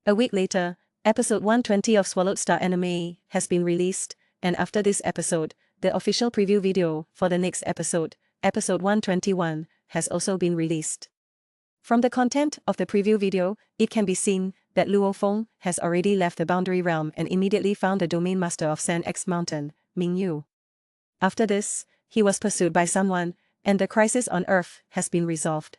A week later, episode 120 of Swallowed Star Anime has been released, and after this episode, the official preview video for the next episode, episode 121, has also been released. From the content of the preview video, it can be seen that Feng has already left the boundary realm and immediately found the domain master of San X Mountain, Mingyu. After this, he was pursued by someone, and the crisis on Earth has been resolved.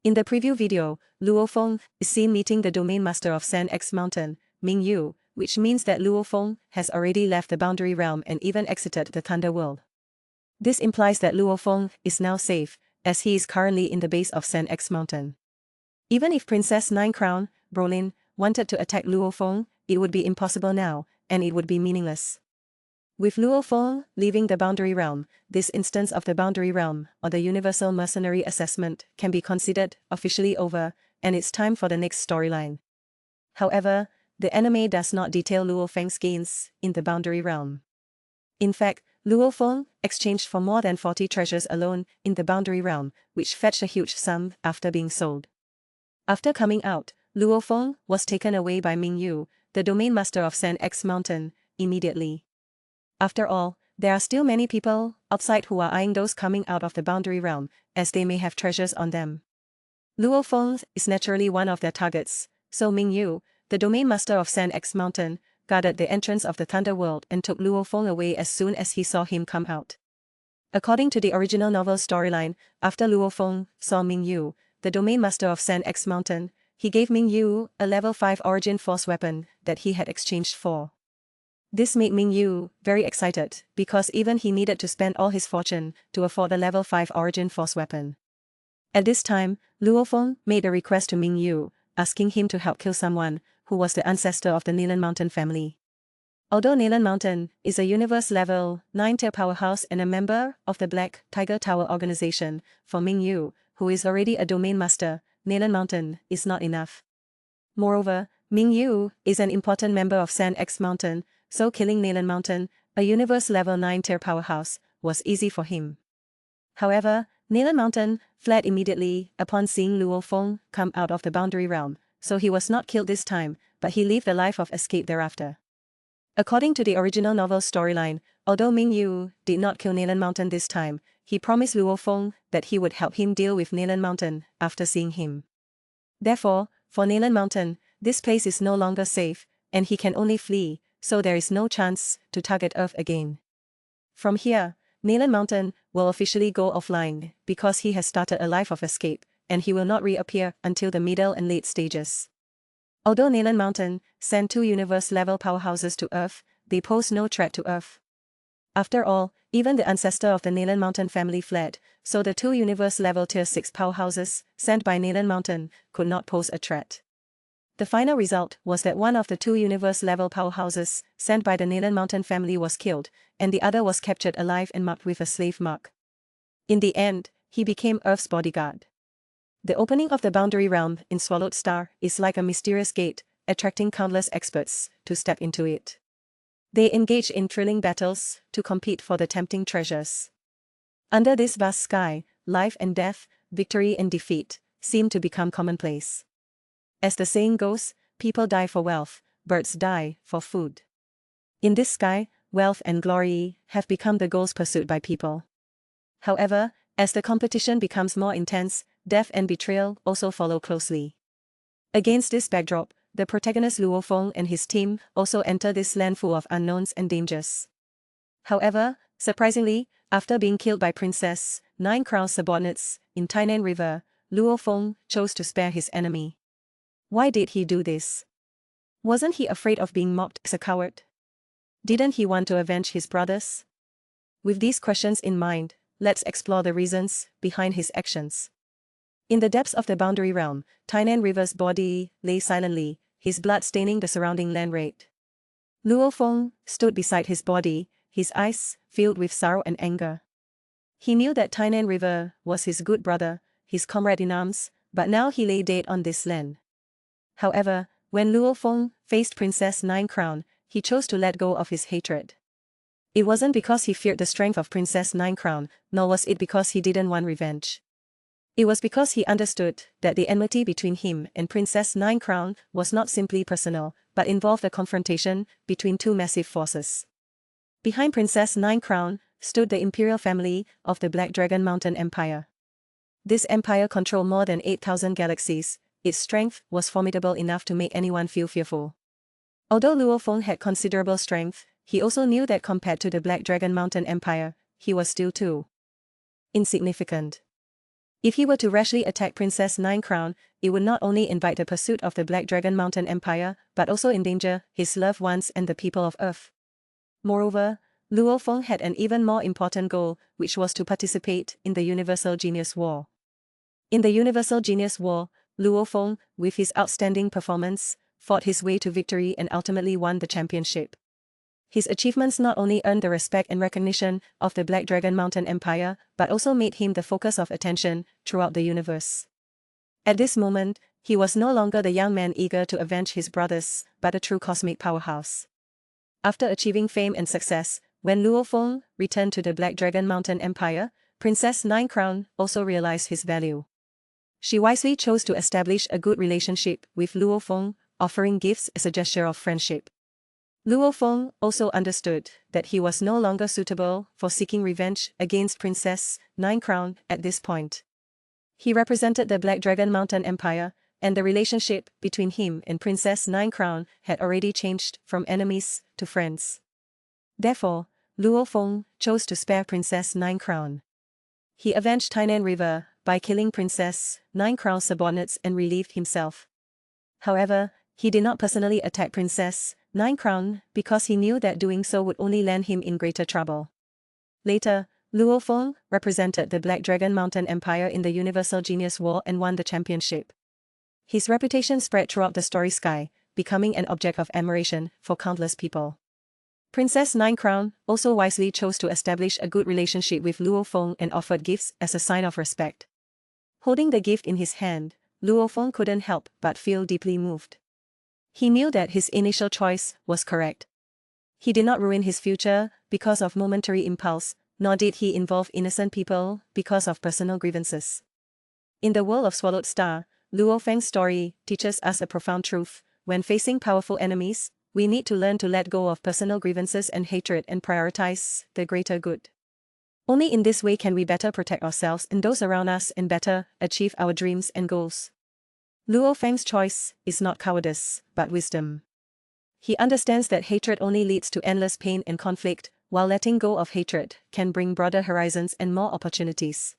In the preview video, Feng is seen meeting the domain master of San X Mountain, Mingyu, which means that Feng has already left the boundary realm and even exited the Thunder World. This implies that Feng is now safe, as he is currently in the base of San X Mountain. Even if Princess Brolin wanted to attack Feng, it would be impossible now, and it would be meaningless. With Feng leaving the boundary realm, this instance of the boundary realm, or the Universal Mercenary Assessment, can be considered officially over, and it's time for the next storyline. However, the anime does not detail Feng's gains in the boundary realm. In fact, Feng exchanged for more than 40 treasures alone in the boundary realm, which fetched a huge sum after being sold. After coming out, Feng was taken away by Mingyu, the domain master of San X Mountain, immediately. After all, there are still many people outside who are eyeing those coming out of the boundary realm, as they may have treasures on them. Feng is naturally one of their targets, so Mingyu, the domain master of San X Mountain, guarded the entrance of the Thunder World and took Feng away as soon as he saw him come out. According to the original novel storyline, after Feng saw Mingyu, the domain master of San X Mountain, he gave Mingyu a level 5 Origin Force weapon that he had exchanged for. This made Mingyu very excited, because even he needed to spend all his fortune to afford a level 5 Origin Force weapon. At this time, Feng made a request to Mingyu, asking him to help kill someone who was the ancestor of the Nan Mountain family. Although Nan Mountain is a universe level 9 tier powerhouse and a member of the Black Tiger Tower organization, for Mingyu, who is already a domain master, Nan Mountain is not enough. Moreover, Mingyu is an important member of San X Mountain, so killing Nan Mountain, a universe level 9 tier powerhouse, was easy for him. However, Nan Mountain fled immediately upon seeing Feng come out of the boundary realm, so he was not killed this time, but he lived a life of escape thereafter. According to the original novel storyline, although Mingyu did not kill Nan Mountain this time, he promised Feng that he would help him deal with Nan Mountain after seeing him. Therefore, for Nan Mountain, this place is no longer safe, and he can only flee, so there is no chance to target Earth again. From here, Nan Mountain will officially go offline, because he has started a life of escape, and he will not reappear until the middle and late stages. Although Nan Mountain sent 2 universe-level powerhouses to Earth, they pose no threat to Earth. After all, even the ancestor of the Nan Mountain family fled, so the 2 universe-level tier 6 powerhouses sent by Nan Mountain could not pose a threat. The final result was that one of the 2 universe-level powerhouses sent by the Nan Mountain family was killed, and the other was captured alive and marked with a slave mark. In the end, he became Earth's bodyguard. The opening of the boundary realm in Swallowed Star is like a mysterious gate, attracting countless experts to step into it. They engage in thrilling battles to compete for the tempting treasures. Under this vast sky, life and death, victory and defeat, seem to become commonplace. As the saying goes, people die for wealth, birds die for food. In this sky, wealth and glory have become the goals pursued by people. However, as the competition becomes more intense, death and betrayal also follow closely. Against this backdrop, the protagonist Feng and his team also enter this land full of unknowns and dangers. However, surprisingly, after being killed by Princess Crown's subordinates in Tainan River, Feng chose to spare his enemy. Why did he do this? Wasn't he afraid of being mocked as a coward? Didn't he want to avenge his brothers? With these questions in mind, let's explore the reasons behind his actions. In the depths of the boundary realm, Tainan River's body lay silently, his blood staining the surrounding land red. Feng stood beside his body, his eyes filled with sorrow and anger. He knew that Tainan River was his good brother, his comrade in arms, but now he lay dead on this land. However, when Feng faced Princess Crown, he chose to let go of his hatred. It wasn't because he feared the strength of Princess Crown, nor was it because he didn't want revenge. It was because he understood that the enmity between him and Princess Nine Crown was not simply personal, but involved a confrontation between two massive forces. Behind Princess Nine Crown stood the imperial family of the Black Dragon Mountain Empire. This empire controlled more than 8,000 galaxies. Its strength was formidable enough to make anyone feel fearful. Although Luo Feng had considerable strength, he also knew that compared to the Black Dragon Mountain Empire, he was still too insignificant. If he were to rashly attack Princess Nine Crown, it would not only invite the pursuit of the Black Dragon Mountain Empire, but also endanger his loved ones and the people of Earth. Moreover, Luo Feng had an even more important goal, which was to participate in the Universal Genius War. In the Universal Genius War, Luo Feng, with his outstanding performance, fought his way to victory and ultimately won the championship. His achievements not only earned the respect and recognition of the Black Dragon Mountain Empire, but also made him the focus of attention throughout the universe. At this moment, he was no longer the young man eager to avenge his brothers, but a true cosmic powerhouse. After achieving fame and success, when Luo Feng returned to the Black Dragon Mountain Empire, Princess Nine Crown also realized his value. She wisely chose to establish a good relationship with Luo Feng, offering gifts as a gesture of friendship. Luo Feng also understood that he was no longer suitable for seeking revenge against Princess Nine Crown at this point. He represented the Black Dragon Mountain Empire, and the relationship between him and Princess Nine Crown had already changed from enemies to friends. Therefore, Luo Feng chose to spare Princess Nine Crown. He avenged Tainan River by killing Princess Nine Crown's subordinates and relieved himself. However, he did not personally attack Princess Nine Crown because he knew that doing so would only land him in greater trouble. Later, Luo Feng represented the Black Dragon Mountain Empire in the Universal Genius War and won the championship. His reputation spread throughout the story sky, becoming an object of admiration for countless people. Princess Nine Crown also wisely chose to establish a good relationship with Luo Feng and offered gifts as a sign of respect. Holding the gift in his hand, Luo Feng couldn't help but feel deeply moved. He knew that his initial choice was correct. He did not ruin his future because of momentary impulse, nor did he involve innocent people because of personal grievances. In the world of Swallowed Star, Luo Feng's story teaches us a profound truth. When facing powerful enemies, we need to learn to let go of personal grievances and hatred and prioritize the greater good. Only in this way can we better protect ourselves and those around us and better achieve our dreams and goals. Luo Feng's choice is not cowardice, but wisdom. He understands that hatred only leads to endless pain and conflict, while letting go of hatred can bring broader horizons and more opportunities.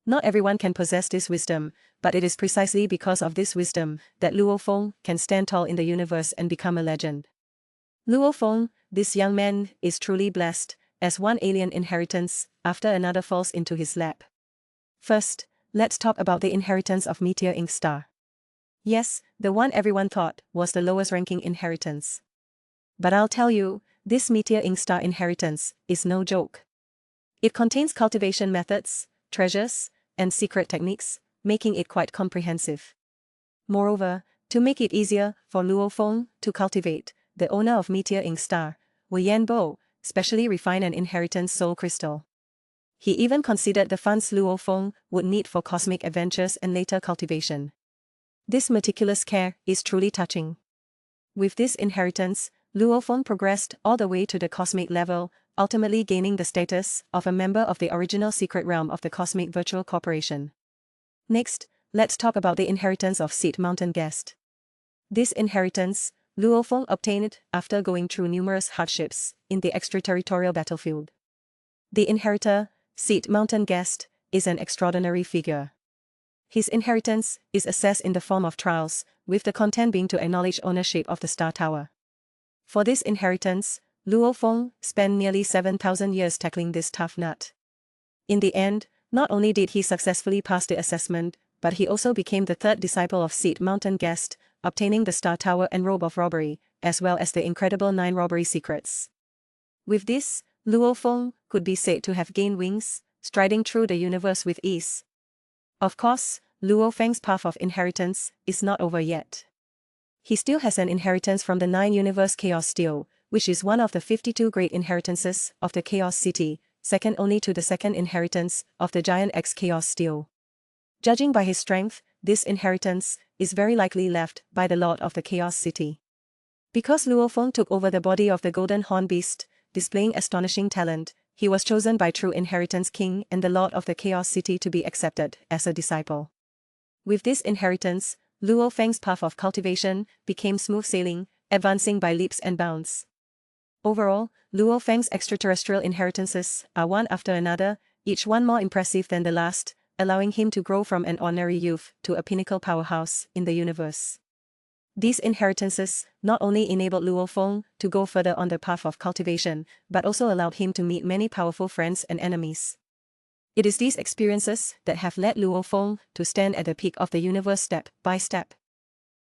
Not everyone can possess this wisdom, but it is precisely because of this wisdom that Luo Feng can stand tall in the universe and become a legend. Luo Feng, this young man, is truly blessed, as one alien inheritance after another falls into his lap. First, let's talk about the inheritance of Meteor Ink Star. Yes, the one everyone thought was the lowest ranking inheritance. But I'll tell you, this Meteor Ink Star inheritance is no joke. It contains cultivation methods, treasures, and secret techniques, making it quite comprehensive. Moreover, to make it easier for Luo Feng to cultivate, the owner of Meteor Ink Star, Wei Yanbo, specially refined an inheritance soul crystal. He even considered the funds Luo Feng would need for cosmic adventures and later cultivation. This meticulous care is truly touching. With this inheritance, Luo Feng progressed all the way to the cosmic level, ultimately gaining the status of a member of the original secret realm of the Cosmic Virtual Corporation. Next, let's talk about the inheritance of Seed Mountain Guest. This inheritance, Luo Feng obtained after going through numerous hardships in the extraterritorial battlefield. The inheritor, Seed Mountain Guest, is an extraordinary figure. His inheritance is assessed in the form of trials, with the content being to acknowledge ownership of the Star Tower. For this inheritance, Luo Feng spent nearly 7,000 years tackling this tough nut. In the end, not only did he successfully pass the assessment, but he also became the third disciple of Seed Mountain Guest, obtaining the Star Tower and Robe of Robbery, as well as the incredible 9 robbery secrets. With this, Luo Feng could be said to have gained wings, striding through the universe with ease. Of course, Luo Feng's path of inheritance is not over yet. He still has an inheritance from the 9 Universe Chaos Steel, which is one of the 52 great inheritances of the Chaos City, second only to the second inheritance of the Giant X Chaos Steel. Judging by his strength, this inheritance is very likely left by the Lord of the Chaos City. Because Luo Feng took over the body of the Golden Horn Beast, displaying astonishing talent, he was chosen by True Inheritance King and the Lord of the Chaos City to be accepted as a disciple. With this inheritance, Luo Feng's path of cultivation became smooth sailing, advancing by leaps and bounds. Overall, Luo Feng's extraterrestrial inheritances are one after another, each one more impressive than the last, allowing him to grow from an ordinary youth to a pinnacle powerhouse in the universe. These inheritances not only enabled Luo Feng to go further on the path of cultivation, but also allowed him to meet many powerful friends and enemies. It is these experiences that have led Luo Feng to stand at the peak of the universe step by step.